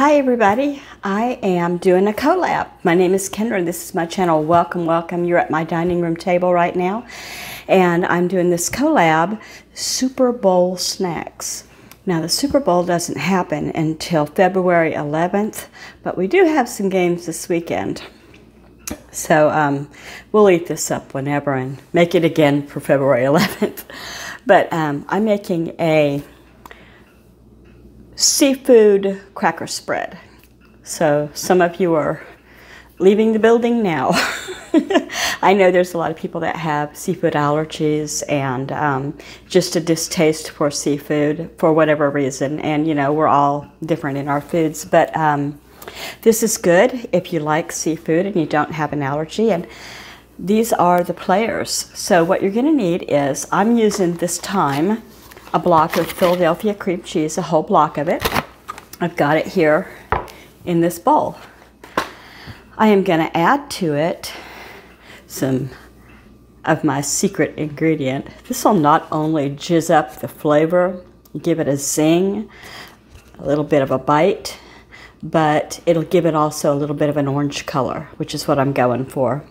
Hi everybody, I am doing a collab. My name is Kendra and this is my channel. Welcome, welcome. You're at my dining room table right now and I'm doing this collab, Super Bowl snacks. Now the Super Bowl doesn't happen until February 11th, but we do have some games this weekend. So we'll eat this up whenever and make it again for February 11th. But I'm making a seafood cracker spread. So some of you are leaving the building now. I know there's a lot of people that have seafood allergies and just a distaste for seafood for whatever reason. And you know, we're all different in our foods, but this is good if you like seafood and you don't have an allergy. And these are the players. So what you're gonna need is, I'm using this time a block of Philadelphia cream cheese, a whole block of it. I've got it here in this bowl. I am going to add to it some of my secret ingredient. This will not only jizz up the flavor, give it a zing, a little bit of a bite, but it'll give it also a little bit of an orange color, which is what I'm going for.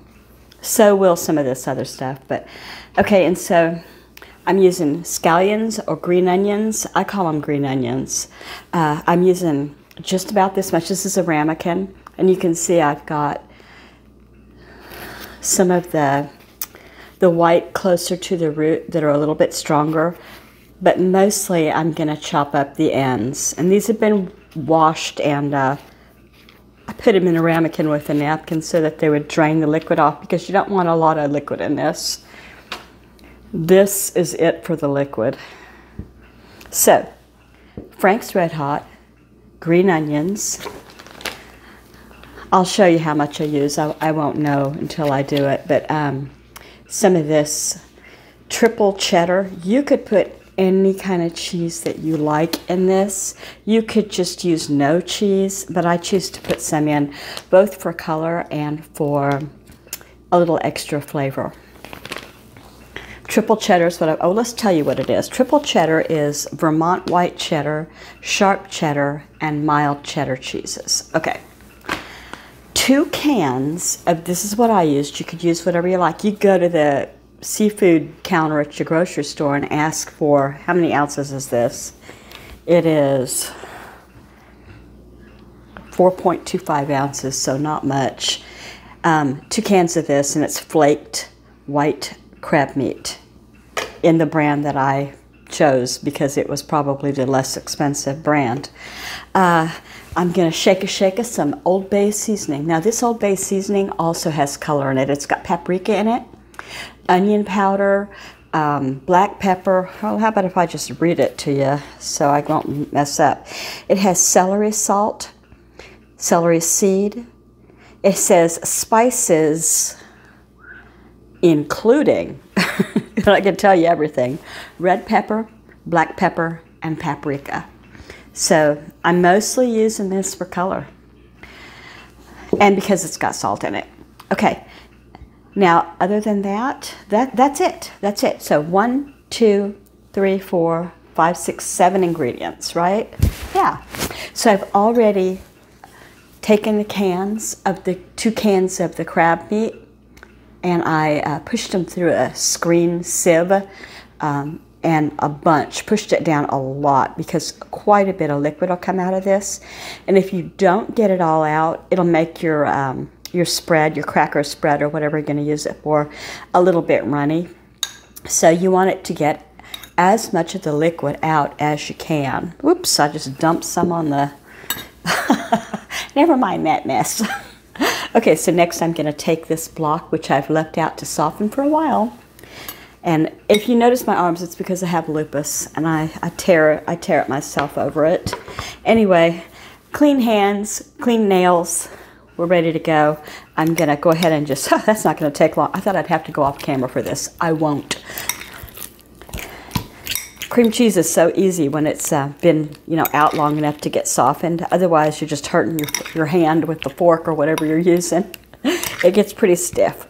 So will some of this other stuff, but okay, and so I'm using scallions or green onions. I call them green onions. I'm using just about this much. This is a ramekin, and you can see I've got some of the white closer to the root that are a little bit stronger, but mostly I'm going to chop up the ends. And these have been washed, and I put them in a ramekin with a napkin so that they would drain the liquid off, because you don't want a lot of liquid in this. This is it for the liquid. So, Frank's Red Hot, green onions. I'll show you how much I use. I won't know until I do it, but some of this triple cheddar. You could put any kind of cheese that you like in this. You could just use no cheese, but I choose to put some in, both for color and for a little extra flavor. Triple cheddar is what let's tell you what it is. Triple cheddar is Vermont white cheddar, sharp cheddar, and mild cheddar cheeses. Okay. 2 cans of, this is what I used. You could use whatever you like. You go to the seafood counter at your grocery store and ask for, how many ounces is this? It is 4.25 ounces, so not much. 2 cans of this, and it's flaked white crab meat in the brand that I chose because it was probably the less expensive brand. I'm going to shake of some Old Bay seasoning. Now this Old Bay seasoning also has color in it. It's got paprika in it, onion powder, black pepper. Oh, how about if I just read it to you so I won't mess up. It has celery salt, celery seed. It says spices including, I can tell you everything, red pepper, black pepper, and paprika. So I'm mostly using this for color and because it's got salt in it. Okay, now other than that, that's it. That's it. So 1, 2, 3, 4, 5, 6, 7 ingredients, right? Yeah. So I've already taken the cans of the 2 cans of the crab meat, and I pushed them through a screen sieve and a bunch, pushed it down a lot because quite a bit of liquid will come out of this. And if you don't get it all out, it'll make your spread, your cracker spread or whatever you're going to use it for, a little bit runny. So you want it to get as much of the liquid out as you can. Whoops, I just dumped some on the... Never mind that mess. Okay, so next I'm going to take this block, which I've left out to soften for a while. And if you notice my arms, it's because I have lupus, and I tear it myself over it. Anyway, clean hands, clean nails. We're ready to go. I'm going to go ahead and just, that's not going to take long. I thought I'd have to go off camera for this. I won't. Cream cheese is so easy when it's been, you know, out long enough to get softened. Otherwise, you're just hurting your hand with the fork or whatever you're using. It gets pretty stiff.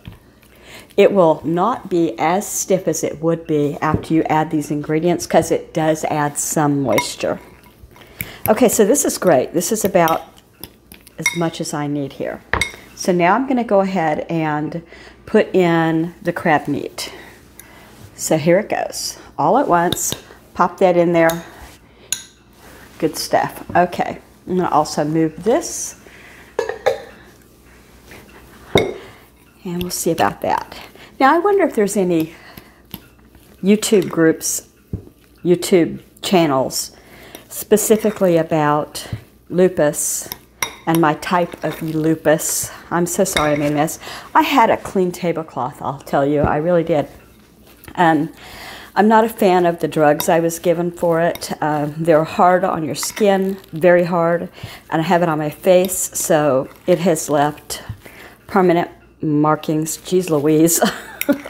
It will not be as stiff as it would be after you add these ingredients because it does add some moisture. Okay, so this is great. This is about as much as I need here. So now I'm going to go ahead and put in the crab meat. So here it goes. All at once. Pop that in there. Good stuff. Okay. I'm going to also move this. And we'll see about that. Now I wonder if there's any YouTube groups, YouTube channels specifically about lupus and my type of lupus. I'm so sorry I made a mess. I had a clean tablecloth, I'll tell you. I really did. I'm not a fan of the drugs I was given for it. They're hard on your skin, very hard, and I have it on my face, so it has left permanent markings. Geez Louise.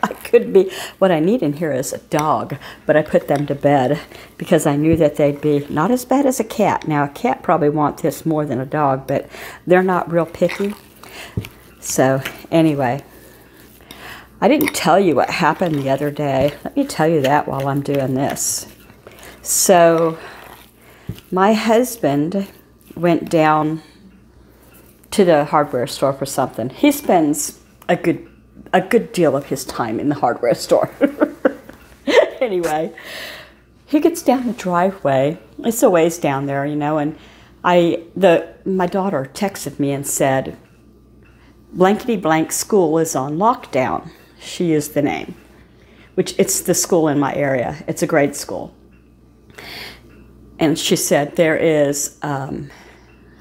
I could be, what I need in here is a dog, but I put them to bed because I knew that they'd be not as bad as a cat. Now a cat probably wants this more than a dog, but they're not real picky. So anyway, I didn't tell you what happened the other day. Let me tell you that while I'm doing this. So my husband went down to the hardware store for something. He spends a good deal of his time in the hardware store. Anyway, he gets down the driveway. It's a ways down there, you know, and my daughter texted me and said, blankety blank school is on lockdown. She used the name, which it's the school in my area. It's a grade school. And she said there is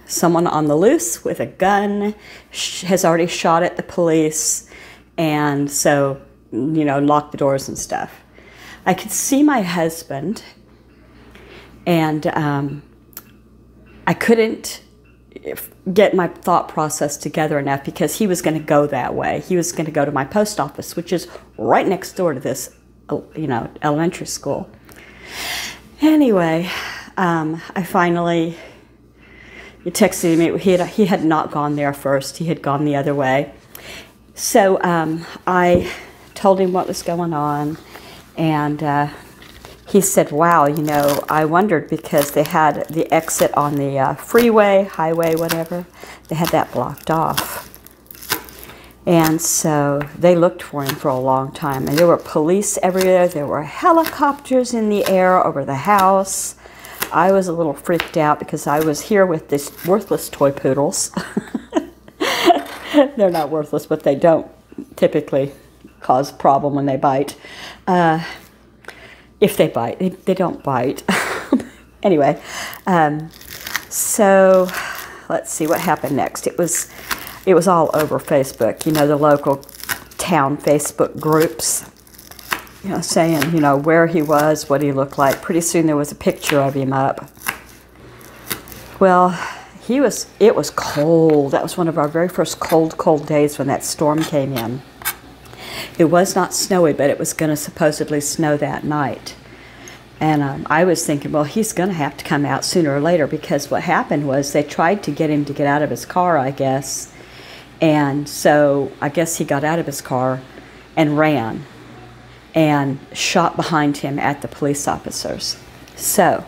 someone on the loose with a gun, has already shot at the police, and so, you know, locked the doors and stuff. I could see my husband, and I couldn't get my thought process together enough because he was going to go that way. He was going to go to my post office, which is right next door to this, you know, elementary school. Anyway, I finally, he texted me. He had not gone there first. He had gone the other way. So I told him what was going on, and he said, wow, you know, I wondered because they had the exit on the freeway, highway, whatever. They had that blocked off. And so they looked for him for a long time. And there were police everywhere. There were helicopters in the air over the house. I was a little freaked out because I was here with these worthless toy poodles. They're not worthless, but they don't typically cause a problem when they bite. If they bite, they don't bite. Anyway, so let's see what happened next. It was all over Facebook, you know, the local town Facebook groups, you know, saying, you know, where he was, what he looked like. Pretty soon there was a picture of him up. Well, it was cold. That was one of our very first cold days when that storm came in. It was not snowy, but it was going to supposedly snow that night. And I was thinking, well, he's going to have to come out sooner or later, because what happened was they tried to get him to get out of his car, I guess. And so I guess he got out of his car and ran and shot behind him at the police officers. So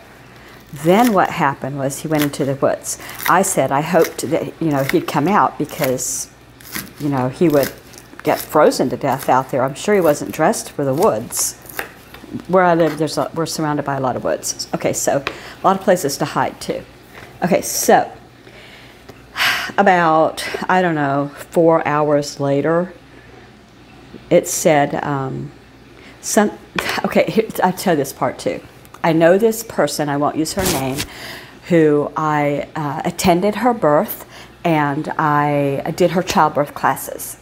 then what happened was he went into the woods. I said I hoped that, you know, he'd come out because, you know, he would get frozen to death out there. I'm sure he wasn't dressed for the woods. Where I live, we're surrounded by a lot of woods. Okay, so a lot of places to hide too. Okay, so about, I don't know, 4 hours later, it said, okay, I'll tell you this part too. I know this person, I won't use her name, who I attended her birth, and I did her childbirth classes.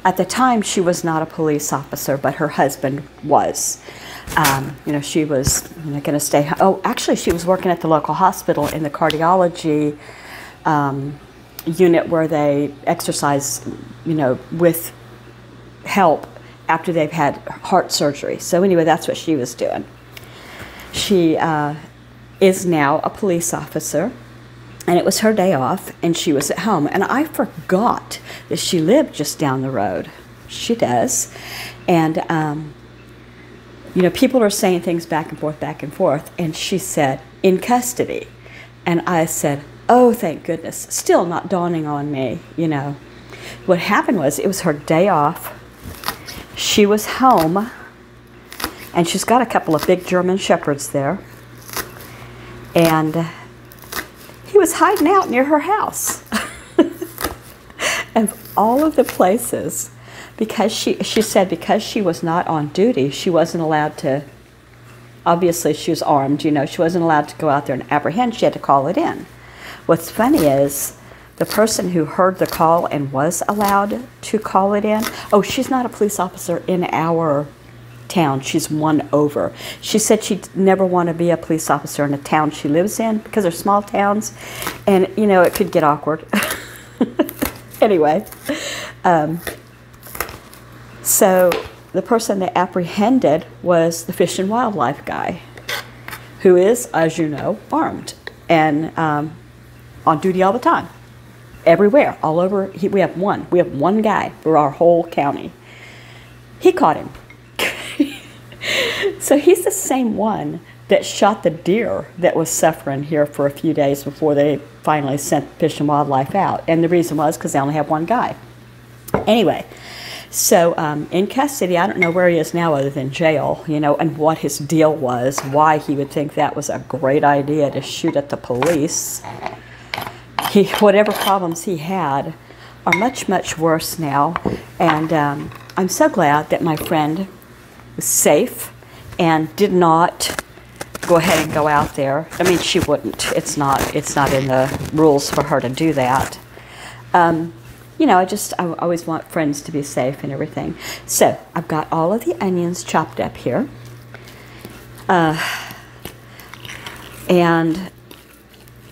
At the time, she was not a police officer, but her husband was. You know, she was going to stay. Oh, actually, she was working at the local hospital in the cardiology unit where they exercise, you know, with help after they've had heart surgery. So anyway, that's what she was doing. She is now a police officer, and it was her day off, and she was at home. And I forgot that she lived just down the road. She does. And, you know, people are saying things back and forth, and she said, in custody. And I said, oh, thank goodness. Still not dawning on me, you know. What happened was, it was her day off. She was home, and she's got a couple of big German Shepherds there. And he was hiding out near her house. And all of the places, because she said because she was not on duty, she wasn't allowed to, obviously she was armed, you know, she wasn't allowed to go out there and apprehend, she had to call it in. What's funny is, the person who heard the call and was allowed to call it in, oh, she's not a police officer in our town, she's one over. She said she'd never want to be a police officer in a town she lives in, because they're small towns, and, you know, it could get awkward. Anyway, so the person they apprehended was the Fish and Wildlife guy, who is, as you know, armed and on duty all the time, everywhere, all over. We have one guy for our whole county. He caught him. So he's the same one that shot the deer that was suffering here for a few days before they finally sent Fish and Wildlife out. And the reason was because they only have one guy. Anyway, so in custody, I don't know where he is now other than jail, you know, and what his deal was, why he would think that was a great idea to shoot at the police. Whatever problems he had are much, much worse now. And I'm so glad that my friend was safe and did not go ahead and go out there. I mean, she wouldn't. It's not in the rules for her to do that. You know, I always want friends to be safe and everything. So I've got all of the onions chopped up here. And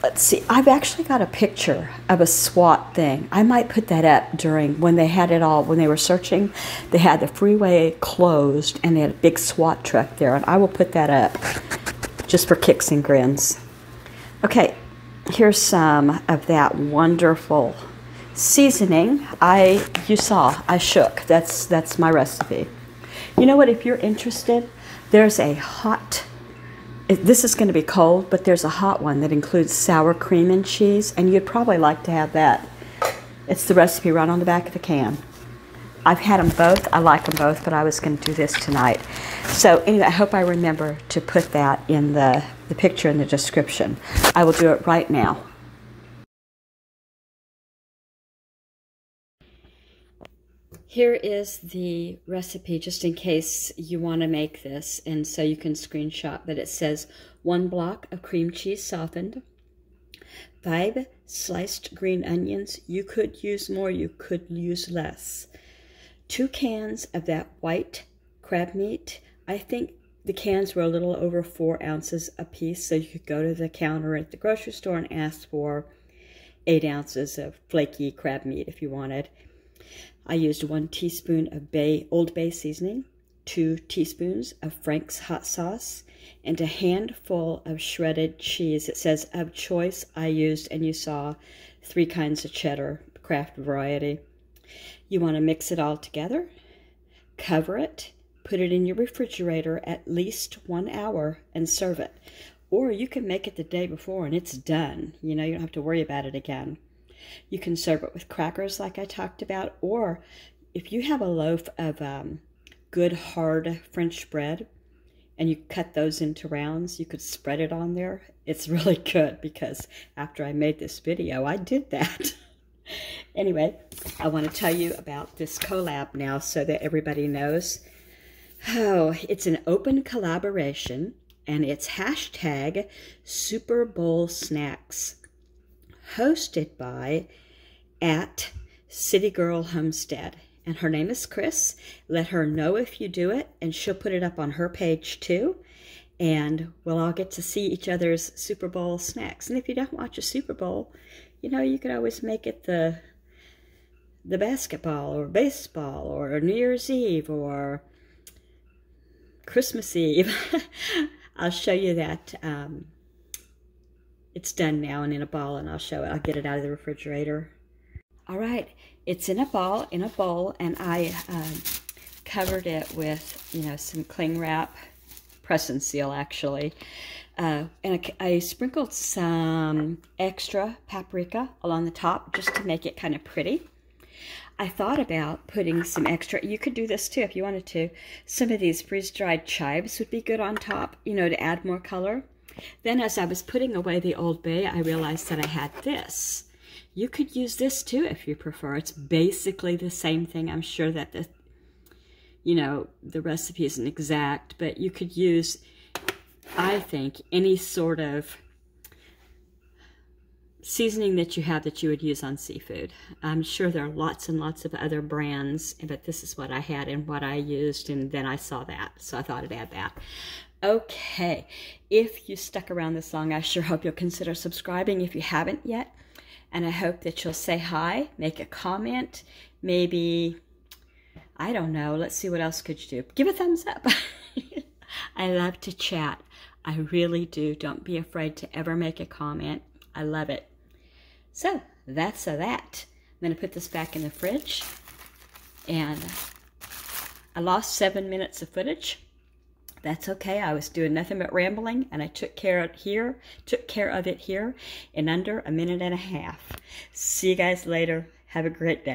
let's see, I've actually got a picture of a SWAT thing. I might put that up during, when they had it all, when they were searching, they had the freeway closed and they had a big SWAT truck there, and I will put that up just for kicks and grins. Okay, here's some of that wonderful seasoning. You saw, I shook. That's my recipe. You know what, if you're interested, there's a hot, this is going to be cold, but there's a hot one that includes sour cream and cheese, and you'd probably like to have that. It's the recipe right on the back of the can. I've had them both. I like them both, but I was going to do this tonight. So anyway, I hope I remember to put that in the picture in the description. I will do it right now. Here is the recipe, just in case you want to make this, and so you can screenshot, but it says 1 block of cream cheese softened, 5 sliced green onions. You could use more, you could use less. 2 cans of that white crab meat. I think the cans were a little over 4 ounces a piece, so you could go to the counter at the grocery store and ask for 8 ounces of flaky crab meat if you wanted. I used 1 teaspoon of Old Bay seasoning, 2 teaspoons of Frank's hot sauce, and a handful of shredded cheese. It says of choice. I used, and you saw, 3 kinds of cheddar, craft variety. You want to mix it all together, cover it, put it in your refrigerator at least 1 hour, and serve it. Or you can make it the day before and it's done. You know, you don't have to worry about it again. You can serve it with crackers like I talked about, or if you have a loaf of good hard French bread and you cut those into rounds, you could spread it on there. It's really good, because after I made this video, I did that. Anyway, I want to tell you about this collab now so that everybody knows. Oh, it's an open collaboration, and it's hashtag Super Bowl Snacks, hosted by @CityGirl Homestead. And her name is Chris. Let her know if you do it, and she'll put it up on her page too. And we'll all get to see each other's Super Bowl snacks. And if you don't watch a Super Bowl, you know, you could always make it the basketball or baseball or New Year's Eve or Christmas Eve. I'll show you that. It's done now and in a ball, and I'll get it out of the refrigerator. All right, it's in a ball, in a bowl, and I covered it with, you know, some cling wrap, press and seal actually, And I sprinkled some extra paprika along the top just to make it kind of pretty. I thought about putting some extra, you could do this too if you wanted to, some of these freeze-dried chives would be good on top, you know, to add more color. Then as I was putting away the Old Bay, I realized that I had this. You could use this too if you prefer. It's basically the same thing. I'm sure that the, you know, the recipe isn't exact, but you could use, I think, any sort of seasoning that you have that you would use on seafood. I'm sure there are lots and lots of other brands, but this is what I had and what I used, and then I saw that, so I thought I'd add that. Okay, if you stuck around this long, I sure hope you'll consider subscribing if you haven't yet, and I hope that you'll say hi, make a comment, maybe, I don't know, let's see, what else could you do? Give a thumbs up. I love to chat. I really do. Don't be afraid to ever make a comment. I love it. So that's that. I'm going to put this back in the fridge. And I lost 7 minutes of footage. That's okay. I was doing nothing but rambling, and I took care of it here in under a minute and a half. See you guys later. Have a great day.